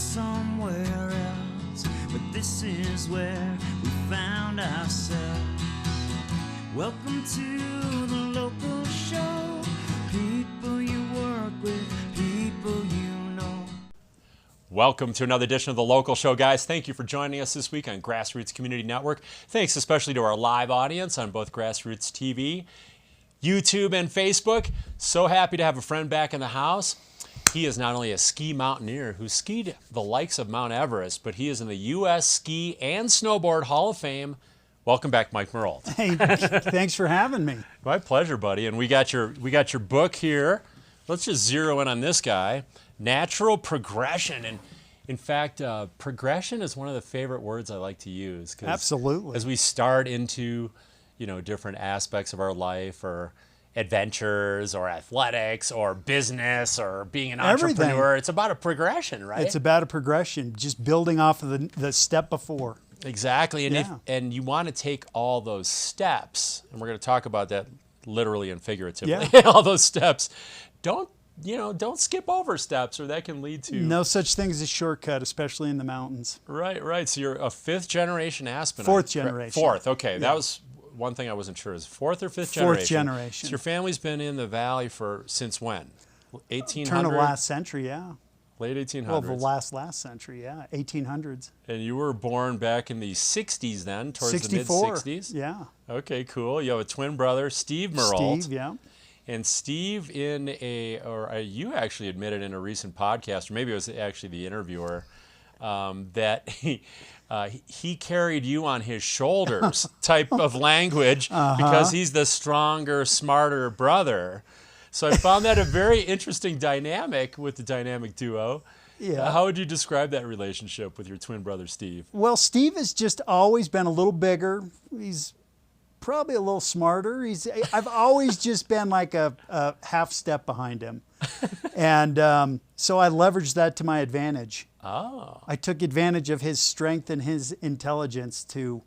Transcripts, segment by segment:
somewhere else, but this is where we found ourselves. Welcome to the local show. People you work with, people you know. Welcome to another edition of The Local Show, guys. Thank you for joining us this week on GrassRoots Community Network. Thanks especially to our live audience on both GrassRoots TV, YouTube, and Facebook. So happy to have a friend back in the house. He is not only a ski mountaineer who skied the likes of Mount Everest, but he is in the U.S. Ski and Snowboard Hall of Fame. Welcome back, Mike Marolt. Hey, thanks for having me. My pleasure, buddy. And we got your book here. Let's just zero in on this guy. Natural progression. And in fact, progression is one of the favorite words I like to use. Absolutely. As we start into, different aspects of our life or adventures or athletics or business or being an entrepreneur, it's about a progression, right? It's about a progression, just building off of the step before. Exactly. And Yeah. and you want to take all those steps, and we're going to talk about that literally and figuratively. Yeah. All those steps. Don't skip over steps, or that can lead to No such thing as a shortcut, especially in the mountains. Right. So you're a fifth generation Aspen. Fourth generation. Fourth. Okay, Yeah. that was one thing I wasn't sure. Is fourth or fifth Fourth generation? generation. So your family's been in the valley since when? 1800. Turn of last century, yeah. Late 1800s. Well, the last century, yeah, 1800s. And you were born back in the 60s then, towards 64, the mid-60s? yeah. Okay, cool. You have a twin brother, Steve Marolt. Steve, yeah. And Steve, you actually admitted in a recent podcast, or maybe it was actually the interviewer, that he carried you on his shoulders type of language because he's the stronger, smarter brother. So I found that a very interesting dynamic with the dynamic duo. Yeah. How would you describe that relationship with your twin brother, Steve? Well, Steve has just always been a little bigger. He's probably a little smarter. I've always just been like a half step behind him. And so I leveraged that to my advantage. Oh. I took advantage of his strength and his intelligence to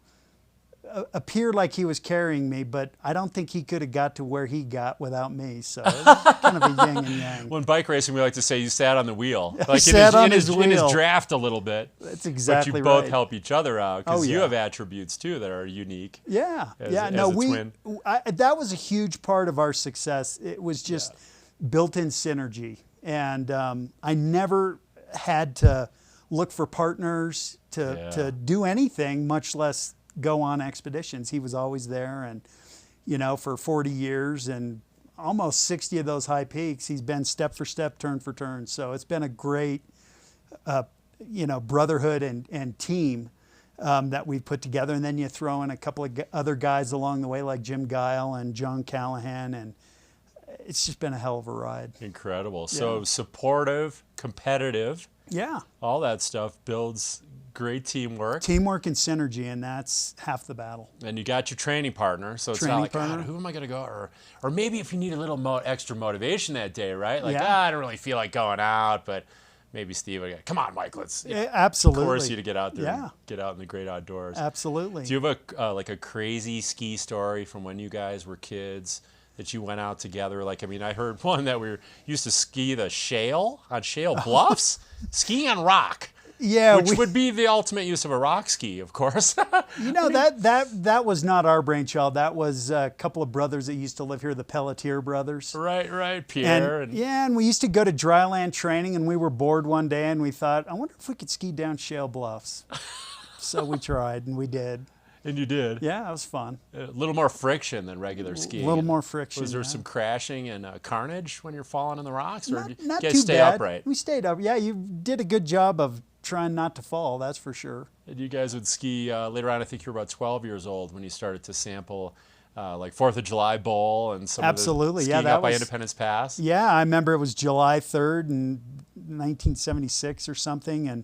appear like he was carrying me, but I don't think he could have got to where he got without me. So it was kind of a yin and yang. Well, in bike racing, we like to say you sat on the wheel. I sat on his in wheel. his draft a little bit. That's exactly right. But you both right. help each other out because Oh, you yeah. have attributes, too, that are unique. Yeah, as yeah. a twin. That was a huge part of our success. It was just built-in synergy. And I never had to look for partners to do anything, much less go on expeditions. He was always there, and for 40 years and almost 60 of those high peaks, he's been step for step, turn for turn. So it's been a great brotherhood and team that we've put together. And then you throw in a couple of other guys along the way, like Jim Guile and John Callahan, and it's just been a hell of a ride. Incredible. Yeah. So supportive, competitive, Yeah. all that stuff builds great teamwork. Teamwork and synergy, and that's half the battle. And you got your training partner, so it's not like, God, who am I going to go? Or maybe if you need a little extra motivation that day, right? Like, I don't really feel like going out, but maybe Steve, come on, Mike, let's Absolutely. force you to get out there Yeah. and get out in the great outdoors. Absolutely. Do you have a crazy ski story from when you guys were kids that you went out together? Like, I heard one that we used to ski the shale bluffs, skiing on rock. Yeah, which would be the ultimate use of a rock ski, of course. that was not our brainchild. That was a couple of brothers that used to live here, the Pelletier brothers. Right, Pierre. And we used to go to dryland training, and we were bored one day, and we thought, I wonder if we could ski down shale bluffs. So we tried, and we did. And you did. Yeah, it was fun. A little more friction than regular skiing. A little more friction. Was there some crashing and carnage when you're falling in the rocks? Or did you not guys too stay bad. upright? We stayed up. Yeah, you did a good job of trying not to fall, that's for sure. And you guys would ski later on. I think you were about 12 years old when you started to sample like 4th of July Bowl and some Absolutely. of the skiing up by Independence Pass. Yeah, I remember it was July 3rd in 1976 or something, and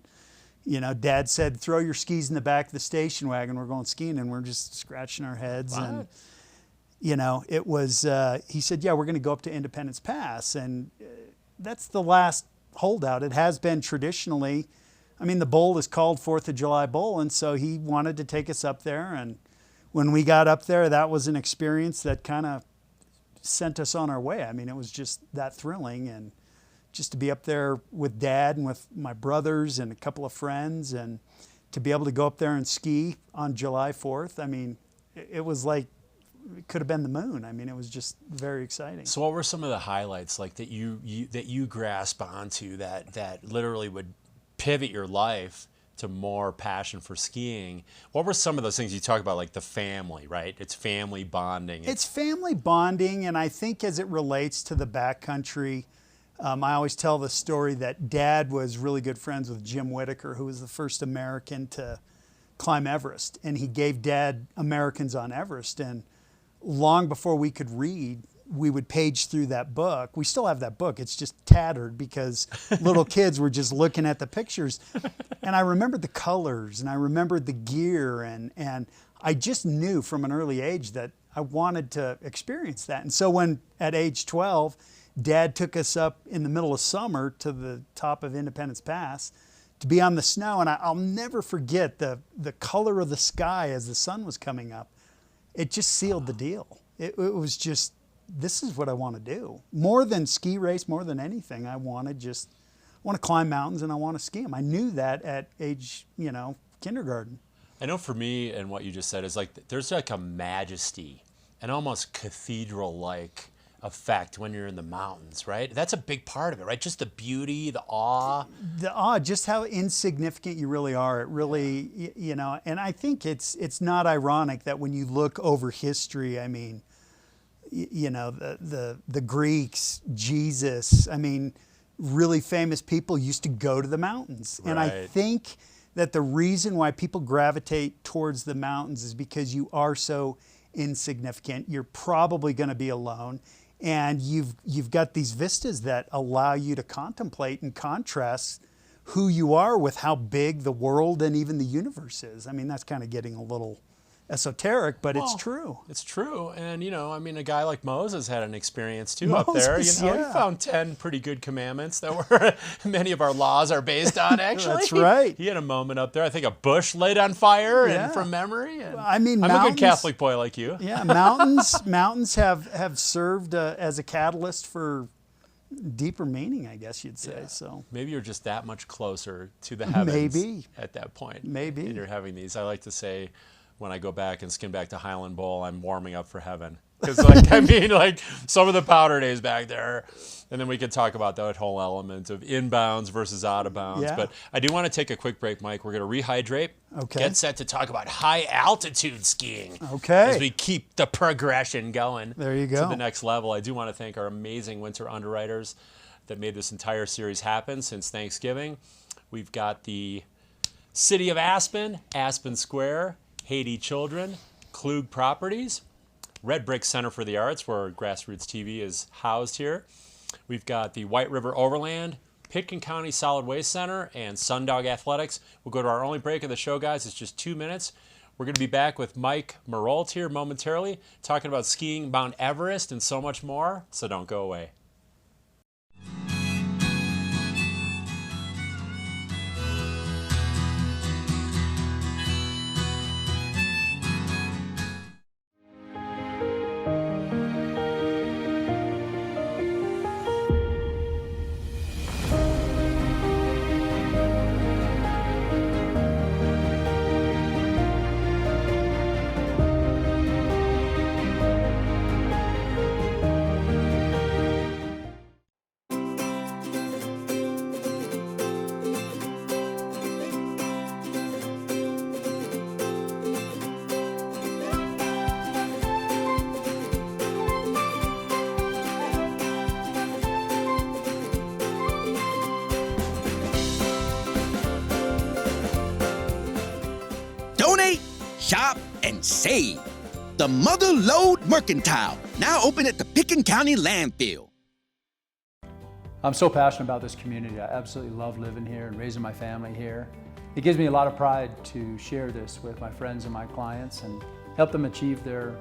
Dad said, throw your skis in the back of the station wagon. We're going skiing, and we're just scratching our heads. What? And, it was, he said, yeah, we're going to go up to Independence Pass. And that's the last holdout. It has been traditionally. The bowl is called 4th of July Bowl, and so he wanted to take us up there. And when we got up there, that was an experience that kind of sent us on our way. It was just that thrilling. And just to be up there with Dad and with my brothers and a couple of friends, and to be able to go up there and ski on July 4th. I mean, it was like, it could have been the moon. I mean, it was just very exciting. So what were some of the highlights like that you grasp onto that literally would pivot your life to more passion for skiing? What were some of those things you talk about, like the family, right? It's family bonding. It's family bonding, and I think as it relates to the backcountry, I always tell the story that Dad was really good friends with Jim Whittaker, who was the first American to climb Everest, and he gave Dad Americans on Everest. And long before we could read, we would page through that book. We still have that book. It's just tattered because little kids were just looking at the pictures. And I remembered the colors, and I remembered the gear, and I just knew from an early age that I wanted to experience that. And so when at age 12, Dad took us up in the middle of summer to the top of Independence Pass to be on the snow, and I'll never forget the color of the sky as the sun was coming up. It just sealed the deal. It was just, this is what I want to do. More than ski race, more than anything, I want to climb mountains, and I want to ski them. I knew that at age, kindergarten. I know for me, and what you just said is like, there's like a majesty, an almost cathedral-like effect when you're in the mountains, right? That's a big part of it, right? Just the beauty, the awe. The awe, just how insignificant you really are. It really, and I think it's not ironic that when you look over history, I mean, the Greeks, Jesus, I mean, really famous people used to go to the mountains. Right. And I think that the reason why people gravitate towards the mountains is because you are so insignificant. You're probably going to be alone. And you've got these vistas that allow you to contemplate and contrast who you are with how big the world and even the universe is. I mean, that's kind of getting a little esoteric, but it's true. It's true. And, a guy like Moses had an experience too up there. He found 10 pretty good commandments that were, many of our laws are based on, actually. That's right. He had a moment up there. I think a bush lit on fire and from memory. And I mean, I'm a good Catholic boy like you. Yeah, mountains have served as a catalyst for deeper meaning, I guess you'd say. Yeah. So maybe you're just that much closer to the heavens. Maybe. At that point. Maybe. And you're having these, I like to say, when I go back and skin back to Highland Bowl, I'm warming up for heaven. Because, some of the powder days back there, and then we could talk about that whole element of inbounds versus out of bounds. Yeah. But I do want to take a quick break, Mike. We're going to rehydrate. Okay. Get set to talk about high altitude skiing. Okay. As we keep the progression going. There you go. To the next level. I do want to thank our amazing winter underwriters that made this entire series happen since Thanksgiving. We've got the City of Aspen, Aspen Square, Haiti Children, Klug Properties, Red Brick Center for the Arts, where GrassRoots TV is housed here. We've got the White River Overland, Pitkin County Solid Waste Center, and Sundog Athletics. We'll go to our only break of the show, guys. It's just 2 minutes. We're going to be back with Mike Marolt here momentarily, talking about skiing Mount Everest and so much more, so don't go away. Donate, shop, and save. The Mother Lode Mercantile, now open at the Pitkin County Landfill. I'm so passionate about this community. I absolutely love living here and raising my family here. It gives me a lot of pride to share this with my friends and my clients and help them achieve their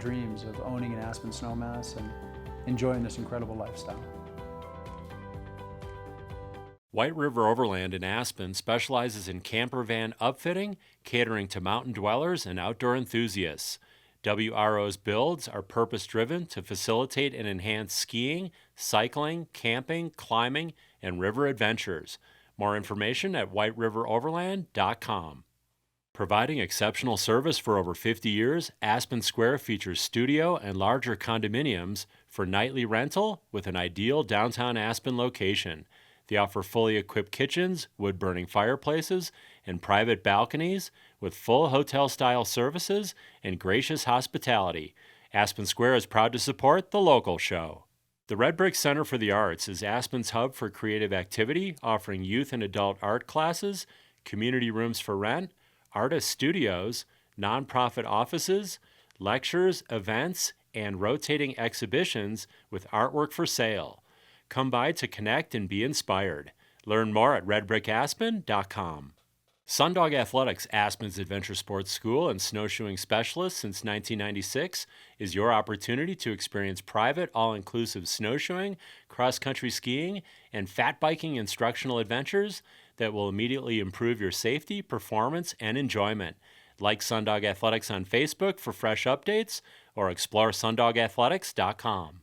dreams of owning an Aspen snowmass and enjoying this incredible lifestyle. White River Overland in Aspen specializes in camper van upfitting, catering to mountain dwellers and outdoor enthusiasts. WRO's builds are purpose-driven to facilitate and enhance skiing, cycling, camping, climbing, and river adventures. More information at whiteriveroverland.com. Providing exceptional service for over 50 years, Aspen Square features studio and larger condominiums for nightly rental with an ideal downtown Aspen location. They offer fully equipped kitchens, wood-burning fireplaces, and private balconies with full hotel-style services and gracious hospitality. Aspen Square is proud to support the local show. The Red Brick Center for the Arts is Aspen's hub for creative activity, offering youth and adult art classes, community rooms for rent, artist studios, nonprofit offices, lectures, events, and rotating exhibitions with artwork for sale. Come by to connect and be inspired. Learn more at redbrickaspen.com. Sundog Athletics, Aspen's adventure sports school and snowshoeing specialist since 1996, is your opportunity to experience private, all-inclusive snowshoeing, cross-country skiing, and fat biking instructional adventures that will immediately improve your safety, performance, and enjoyment. Like Sundog Athletics on Facebook for fresh updates or explore sundogathletics.com.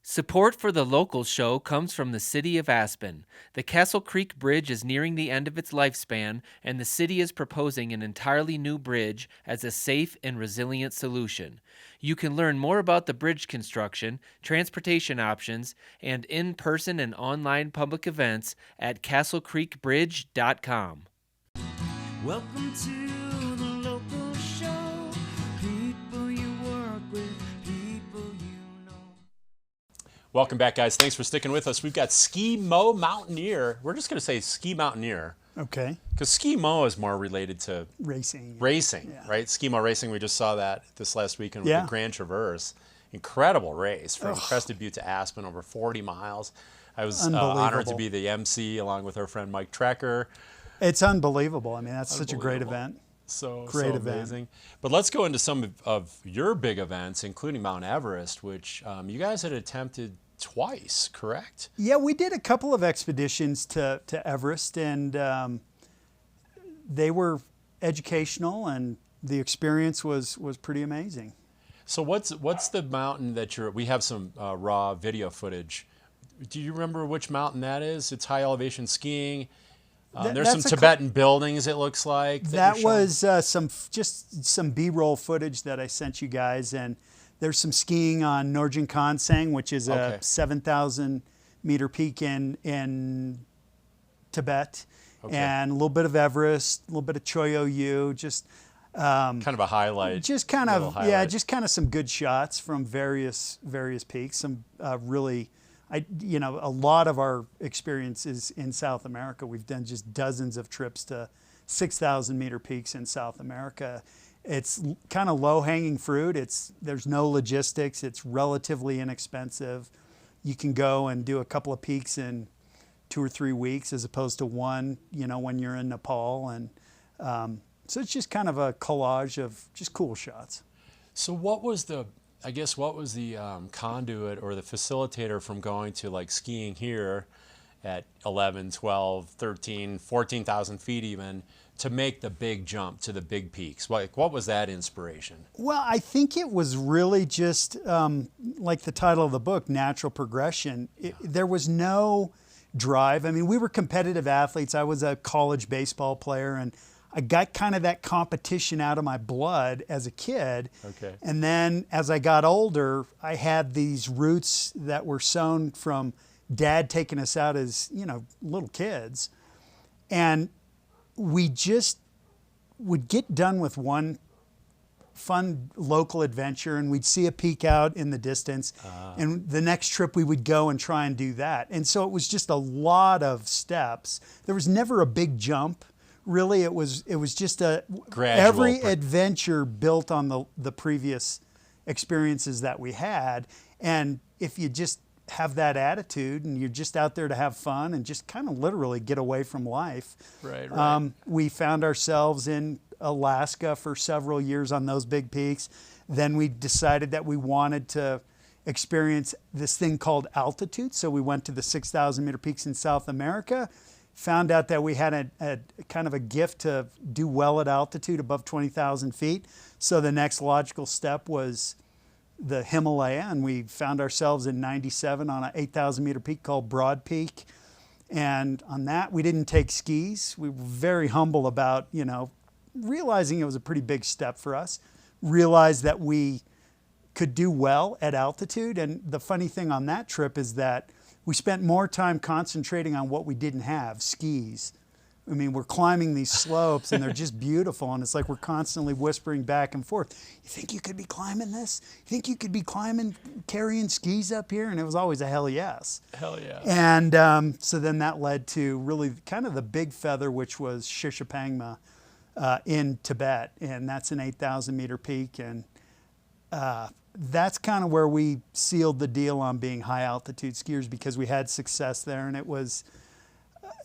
Support for the local show comes from the City of Aspen. The Castle Creek Bridge is nearing the end of its lifespan, and the city is proposing an entirely new bridge as a safe and resilient solution. You can learn more about the bridge construction, transportation options, and in-person and online public events at castlecreekbridge.com. Welcome to the local show. People you work with, people you know. Welcome back, guys. Thanks for sticking with us. We've got Ski Mo Mountaineer. We're just going to say Ski Mountaineer. Okay. Because Ski Mo is more related to Racing, yeah. Right? Ski Mo Racing, we just saw that this last weekend with the Grand Traverse. Incredible race from Crested Butte to Aspen, over 40 miles. I was honored to be the MC along with our friend Mike Trecker. It's unbelievable. I mean, that's such a great event. Great amazing. But let's go into some of your big events, including Mount Everest, which you guys had attempted twice, correct? Yeah, we did a couple of expeditions to Everest, and they were educational, and the experience was pretty amazing. So what's the mountain that we have some raw video footage. Do you remember which mountain that is? It's high elevation skiing. There's some Tibetan buildings, it looks like. That was some B-roll footage that I sent you guys, and there's some skiing on Norjin Konsang, which is a 7,000 meter peak in Tibet, and a little bit of Everest, a little bit of Choyo-Yu, just kind of a highlight. Just kind of some good shots from various peaks. Some really. A lot of our experiences in South America, we've done just dozens of trips to 6,000 meter peaks in South America. It's kind of low-hanging fruit. There's no logistics. It's relatively inexpensive. You can go and do a couple of peaks in 2 or 3 weeks as opposed to one, when you're in Nepal. And so it's just kind of a collage of just cool shots. So what was the conduit or the facilitator from going to like skiing here at 11, 12, 13, 14,000 feet even to make the big jump to the big peaks? What was that inspiration? Well, I think it was really just like the title of the book, natural progression. There was no drive. I mean, we were competitive athletes. I was a college baseball player, and I got kind of that competition out of my blood as a kid. Okay. And then as I got older, I had these roots that were sown from Dad taking us out as, little kids. And we just would get done with one fun local adventure, and we'd see a peak out in the distance. And the next trip we would go and try and do that. And so it was just a lot of steps. There was never a big jump. Really, it was just every adventure built on the previous experiences that we had. And if you just have that attitude and you're just out there to have fun and just kind of literally get away from life. Right. We found ourselves in Alaska for several years on those big peaks. Then we decided that we wanted to experience this thing called altitude. So we went to the 6,000 meter peaks in South America. Found out that we had a kind of a gift to do well at altitude above 20,000 feet. So the next logical step was the Himalaya, and we found ourselves in '97 on an 8,000 meter peak called Broad Peak. And on that, we didn't take skis. We were very humble about, realizing it was a pretty big step for us, realized that we could do well at altitude. And the funny thing on that trip is that we spent more time concentrating on what we didn't have, skis. I mean, we're climbing these slopes and they're just beautiful. And it's like we're constantly whispering back and forth. You think you could be climbing this? You think you could be carrying skis up here? And it was always a hell yes. Hell yeah. And so then that led to really kind of the big feather, which was Shishapangma in Tibet. And that's an 8,000 meter peak. And that's kind of where we sealed the deal on being high altitude skiers, because we had success there. And it was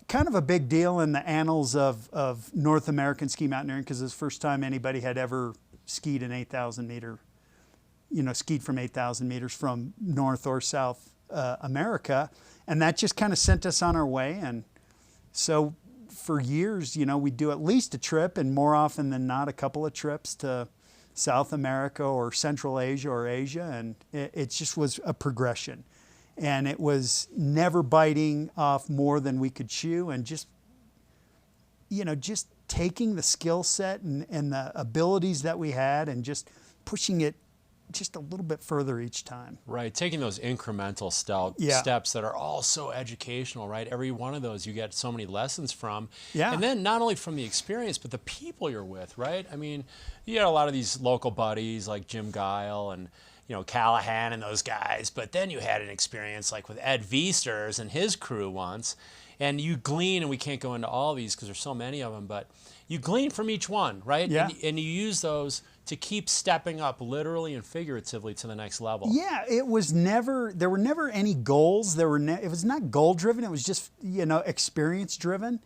kind of a big deal in the annals of North American ski mountaineering, because it was the first time anybody had ever skied an 8,000 meter, skied from 8,000 meters from North or South America. And that just kind of sent us on our way. And so for years, we'd do at least a trip, and more often than not, a couple of trips to South America or Central Asia or Asia. And it just was a progression. And it was never biting off more than we could chew, and just taking the skill set and the abilities that we had and just pushing it just a little bit further each time. Right, taking those incremental steps that are all so educational, right? Every one of those you get so many lessons from. Yeah. And then not only from the experience, but the people you're with, right? I mean, you got a lot of these local buddies like Jim Guile and Callahan and those guys, but then you had an experience like with Ed Viesters and his crew once, and you glean, and we can't go into all these because there's so many of them, but you glean from each one, right? Yeah. And you use those to keep stepping up literally and figuratively to the next level. Yeah, there were never any goals. It was not goal driven. It was just, experience driven.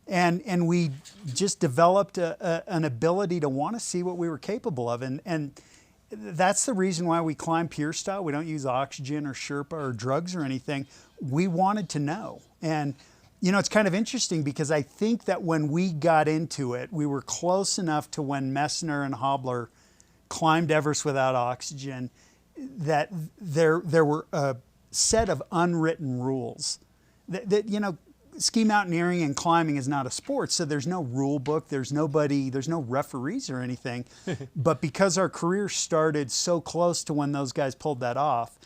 And we just developed an ability to want to see what we were capable of. And that's the reason why we climb pure style. We don't use oxygen or Sherpa or drugs or anything. We wanted to know. And, it's kind of interesting, because I think that when we got into it, we were close enough to when Messner and Hobler climbed Everest without oxygen, that there were a set of unwritten rules that ski mountaineering and climbing is not a sport, so there's no rule book, there's no referees or anything. But because our careers started so close to when those guys pulled that off,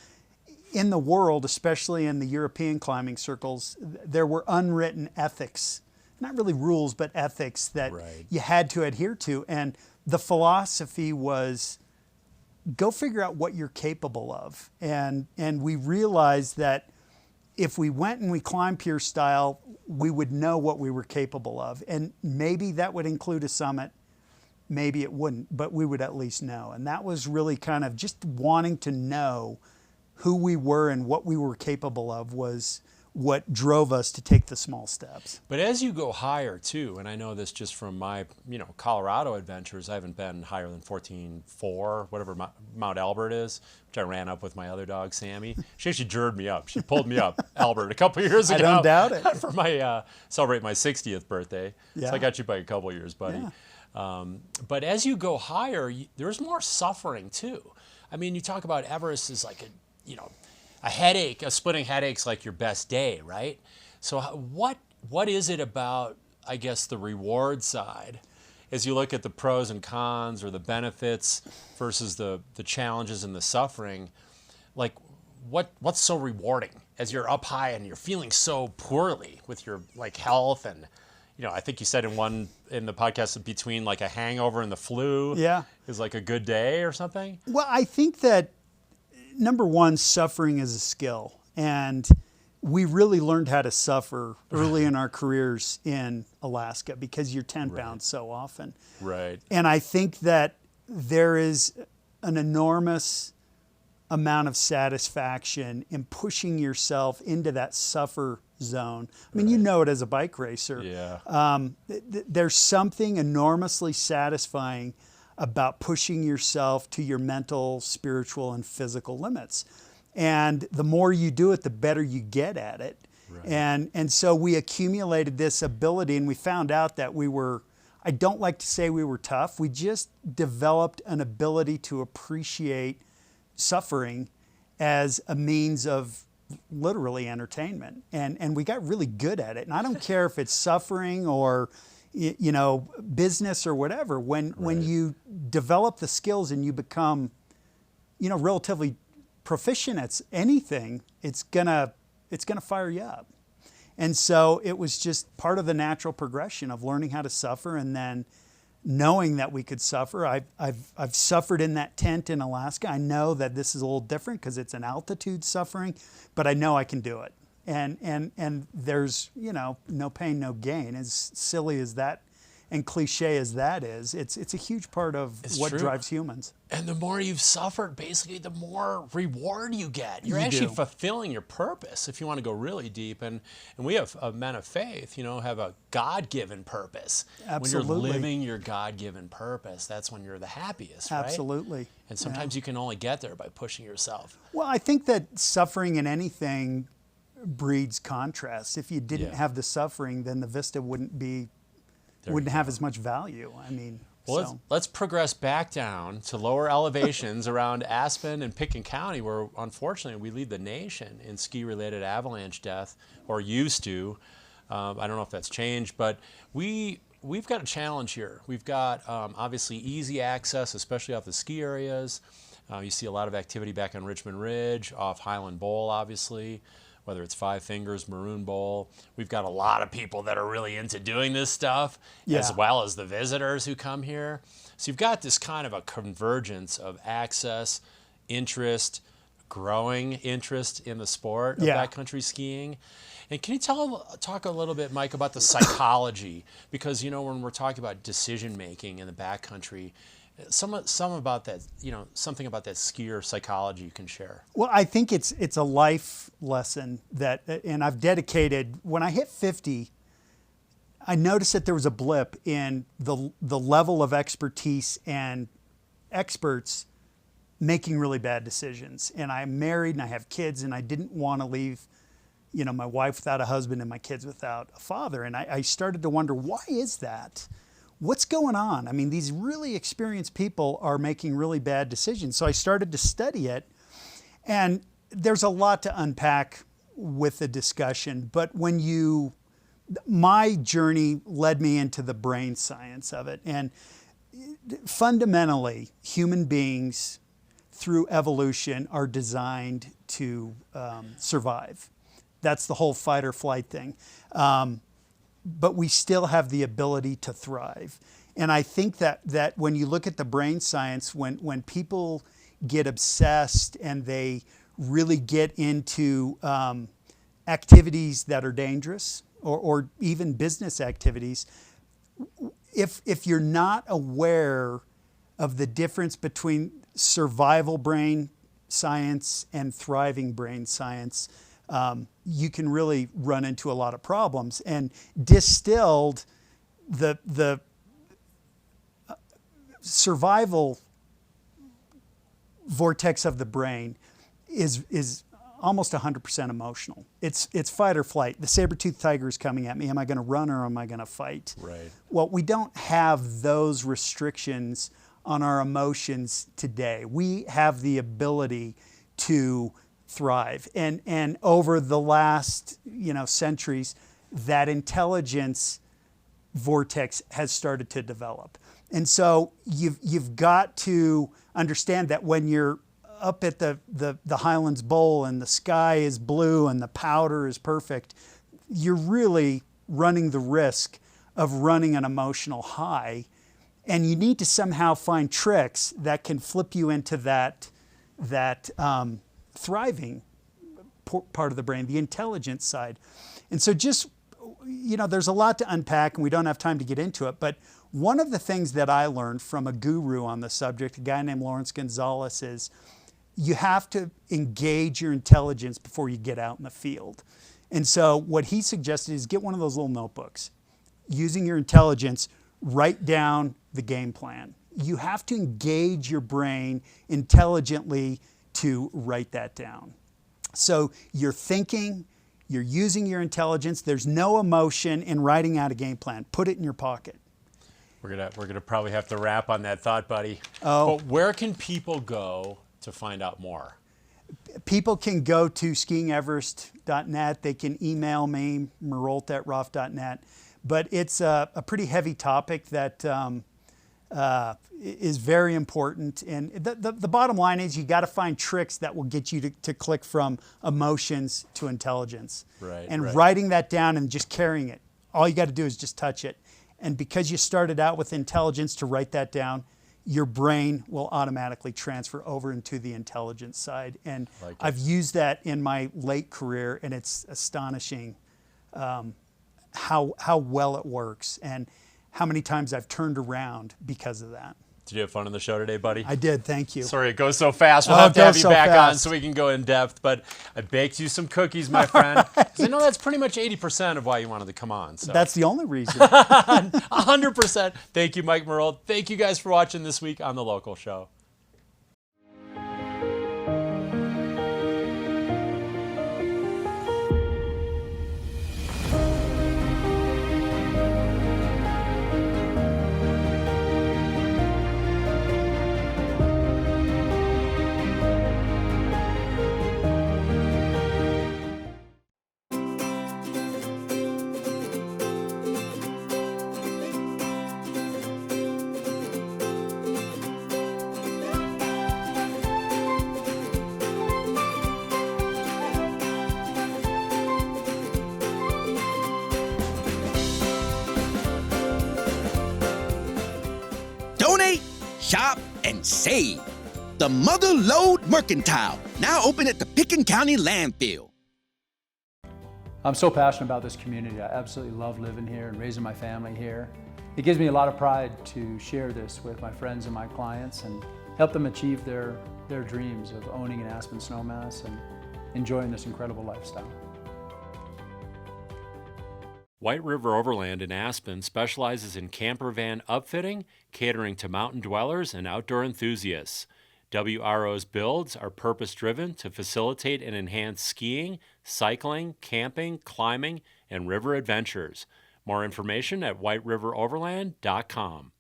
in the world, especially in the European climbing circles, there were unwritten ethics, not really rules, but ethics that you had to adhere to. And the philosophy was, go figure out what you're capable of. And we realized that if we went and we climbed pure style, we would know what we were capable of. And maybe that would include a summit, maybe it wouldn't, but we would at least know. And that was really kind of just wanting to know who we were and what we were capable of was what drove us to take the small steps. But as you go higher too, and I know this just from my Colorado adventures, I haven't been higher than 14.4, whatever Mount Albert is, which I ran up with my other dog Sammy. She actually jured me up. She pulled me up Albert a couple years ago. I don't doubt it. For my celebrate my 60th birthday. Yeah. So I got you by a couple years, buddy. Yeah. But as you go higher, there's more suffering too. I mean, you talk about Everest as like a headache, a splitting headache's like your best day, right? So what is it about, I guess, the reward side, as you look at the pros and cons or the benefits versus the challenges and the suffering, like what's so rewarding as you're up high and you're feeling so poorly with your health and I think you said in the podcast between like a hangover and the flu is like a good day or something? Well, I think that number one, suffering is a skill, and we really learned how to suffer early in our careers in Alaska, because you're 10 pounds so often. Right. And I think that there is an enormous amount of satisfaction in pushing yourself into that suffer zone. I mean, you know it as a bike racer. Yeah. There's something enormously satisfying about pushing yourself to your mental, spiritual, and physical limits. And the more you do it, the better you get at it. Right. And so we accumulated this ability, and we found out that I don't like to say we were tough, we just developed an ability to appreciate suffering as a means of literally entertainment. And we got really good at it. And I don't care if it's suffering or, you know, business or whatever. When you develop the skills and you become, you know, relatively proficient at anything, it's gonna fire you up. And so it was just part of the natural progression of learning how to suffer, and then knowing that we could suffer. I've suffered in that tent in Alaska. I know that this is a little different because it's an altitude suffering, but I know I can do it. And there's, you know, no pain, no gain. As silly as that and cliche as that is, it's a huge part of what drives humans. And the more you've suffered, basically, the more reward you get. You're actually fulfilling your purpose, if you want to go really deep. And we have men of faith, you know, have a God-given purpose. Absolutely. When you're living your God-given purpose, that's when you're the happiest, right? Absolutely. And sometimes you can only get there by pushing yourself. Well, I think that suffering in anything breeds contrast. If you didn't have the suffering, then the vista wouldn't have as much value. I mean, well, let's progress back down to lower elevations around Aspen and Pitkin County, where unfortunately we lead the nation in ski-related avalanche death, or used to. I don't know if that's changed, but we've got a challenge here. We've got obviously easy access, especially off the ski areas. You see a lot of activity back on Richmond Ridge, off Highland Bowl, obviously, whether it's Five Fingers, Maroon Bowl. We've got a lot of people that are really into doing this stuff, as well as the visitors who come here. So you've got this kind of a convergence of access, interest, growing interest in the sport of backcountry skiing. And can you talk a little bit, Mike, about the psychology? Because, you know, when we're talking about decision making in the backcountry, some about that, you know, something about that skier psychology you can share. Well, I think it's a life lesson that, and I've dedicated, when I hit 50, I noticed that there was a blip in the level of expertise and experts making really bad decisions. And I'm married and I have kids, and I didn't want to leave, you know, my wife without a husband and my kids without a father. And I started to wonder, why is that? What's going on? I mean, these really experienced people are making really bad decisions. So I started to study it, and there's a lot to unpack with the discussion. But my journey led me into the brain science of it. And fundamentally, human beings through evolution are designed to survive. That's the whole fight or flight thing. But we still have the ability to thrive. And I think that when you look at the brain science, when people get obsessed and they really get into activities that are dangerous, or even business activities, if you're not aware of the difference between survival brain science and thriving brain science, you can really run into a lot of problems. And distilled, the survival vortex of the brain is almost 100% emotional. It's fight or flight. The saber-toothed tiger is coming at me. Am I going to run or am I going to fight? Right. Well, we don't have those restrictions on our emotions today. We have the ability to thrive. And over the last, you know, centuries, that intelligence vortex has started to develop. And so you've got to understand that when you're up at the Highlands Bowl and the sky is blue and the powder is perfect, you're really running the risk of running an emotional high. And you need to somehow find tricks that can flip you into that thriving part of the brain, the intelligence side. And so just, you know, there's a lot to unpack and we don't have time to get into it, but one of the things that I learned from a guru on the subject, a guy named Lawrence Gonzalez, is you have to engage your intelligence before you get out in the field. And so what he suggested is get one of those little notebooks. Using your intelligence, write down the game plan. You have to engage your brain intelligently to write that down. So you're thinking, you're using your intelligence. There's no emotion in writing out a game plan. Put it in your pocket. We're gonna probably have to wrap on that thought, buddy. Oh. But where can people go to find out more? People can go to skiingeverest.net. They can email me, marolt@roff.net. But it's a pretty heavy topic that is very important. And the bottom line is you got to find tricks that will get you to click from emotions to intelligence. Right, and right. writing that down and just carrying it. All you got to do is just touch it. And because you started out with intelligence to write that down, your brain will automatically transfer over into the intelligence side. And Like it. I've used that in my late career, and it's astonishing how well it works and how many times I've turned around because of that. Did you have fun on the show today, buddy? I did, thank you. Sorry, it goes so fast. We'll Oh, have to it have goes you so back on fast. so we can go in depth. But I baked you some cookies, my friend. 'Cause I know that's pretty much 80% of why you wanted to come on. So. That's the only reason. 100%. Thank you, Mike Marolt. Thank you guys for watching this week on The Local Show. Donate, shop, and save. The Mother Lode Mercantile, now open at the Pickens County landfill. I'm so passionate about this community. I absolutely love living here and raising my family here. It gives me a lot of pride to share this with my friends and my clients and help them achieve their dreams of owning an Aspen snowmass and enjoying this incredible lifestyle. White River Overland in Aspen specializes in camper van upfitting, catering to mountain dwellers and outdoor enthusiasts. WRO's builds are purpose-driven to facilitate and enhance skiing, cycling, camping, climbing, and river adventures. More information at whiteriveroverland.com.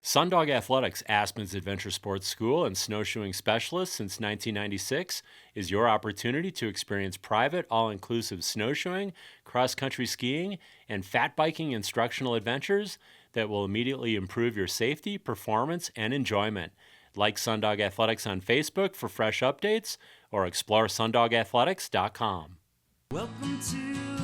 Sundog Athletics, Aspen's adventure sports school and snowshoeing specialist since 1996, is your opportunity to experience private, all-inclusive snowshoeing, cross-country skiing, and fat biking instructional adventures that will immediately improve your safety, performance, and enjoyment. Like Sundog Athletics on Facebook for fresh updates or explore sundogathletics.com. Welcome to